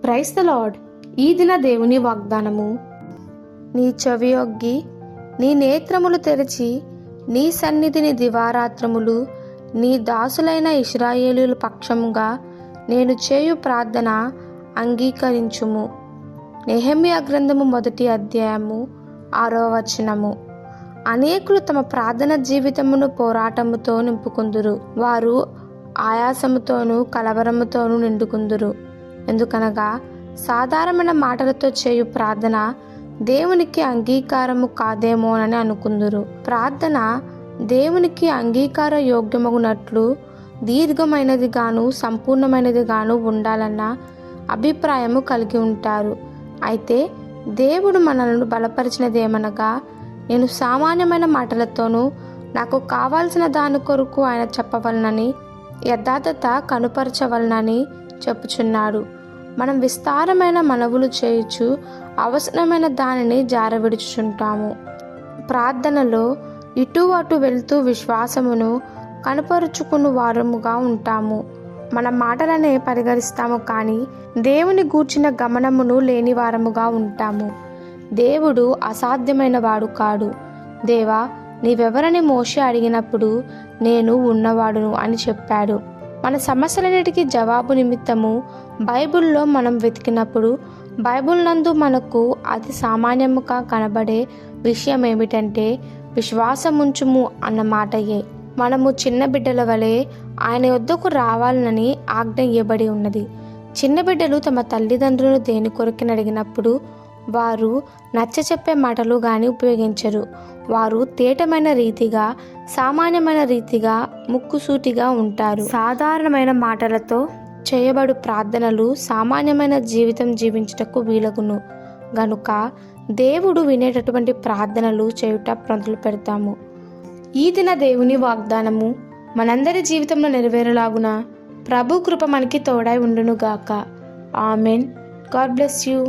Praise the lord. ఈ దిన దేవుని వాగ్దానము. నీ చెవియొగ్గి నీ నేత్రములు తెరిచి నీ సన్నిధిని దివారాత్రములు నీ దాసులైన ఇశ్రాయేలీయుల పక్షముగా నేను చేయు ప్రార్థన అంగీకరించుము. నెహెమ్యా గ్రంథము 1వ అధ్యాయము 6వ వచనము. అనేకులు తమ ప్రార్థన జీవితమును పోరాటముతో నింపుకుందురు. వారు ఆయాసముతోనూ కలవరముతోనూ నిండుకుందురు. ఎందుకనగా సాధారణమైన మాటలతో చేయు ప్రార్థన దేవునికి అంగీకారము కాదేమోనని అనుకుందురు. ప్రార్థన దేవునికి అంగీకార యోగ్యమగునట్లు దీర్ఘమైనది గాను సంపూర్ణమైనది గాను ఉండాలన్న అభిప్రాయము కలిగి ఉంటారు. అయితే దేవుడు మనలను బలపరిచినదేమనగా, నేను సామాన్యమైన మాటలతోనూ నాకు కావాల్సిన దాని కొరకు ఆయన చెప్పవలనని యథార్థత కనుపరచవలనని చెప్పుచున్నాడు. మనం విస్తారమైన మనవులు చేయుచు అవసరమైన దానిని జారవిడుచుచుంటాము. ప్రార్థనలో ఇటు అటు వెళ్తూ విశ్వాసమును కనపరుచుకుని వారముగా ఉంటాము. మన మాటలనే పరిగణిస్తాము, కానీ దేవుని గూర్చిన గమనమును లేని వారముగా ఉంటాము. దేవుడు అసాధ్యమైన వాడు కాడు. దేవా, నీవెవరని మోషే అడిగినప్పుడు నేను ఉన్నవాడును అని చెప్పాడు. మన సమస్యలన్నిటికీ జవాబు నిమిత్తము బైబిల్లో మనం వెతికినప్పుడు బైబిల్ నందు మనకు అతి సామాన్యముగా కనబడే విషయం ఏమిటంటే విశ్వాసముంచుము అన్న మాటయే. మనము చిన్న బిడ్డల వలె ఆయన యొద్దకు రావాలని ఆజ్ఞ ఇవ్వబడి ఉన్నది. చిన్న బిడ్డలు తమ తల్లిదండ్రులను దేని కొరకని అడిగినప్పుడు వారు నచ్చచెప్పే మాటలు కానీ ఉపయోగించరు. వారు తేటమైన రీతిగా, సామాన్యమైన రీతిగా, ముక్కుసూటిగా ఉంటారు. సాధారణమైన మాటలతో చేయబడు ప్రార్థనలు సామాన్యమైన జీవితం జీవించుటకు వీలగును గనుక దేవుడు వినేటటువంటి ప్రార్థనలు చేయుట మొదలు పెడతాము. ఈ దిన దేవుని వాగ్దానము మనందరి జీవితంలో నెరవేరలాగున ప్రభు కృప మనకి తోడై ఉండును గాక. ఆమెన్. God bless you.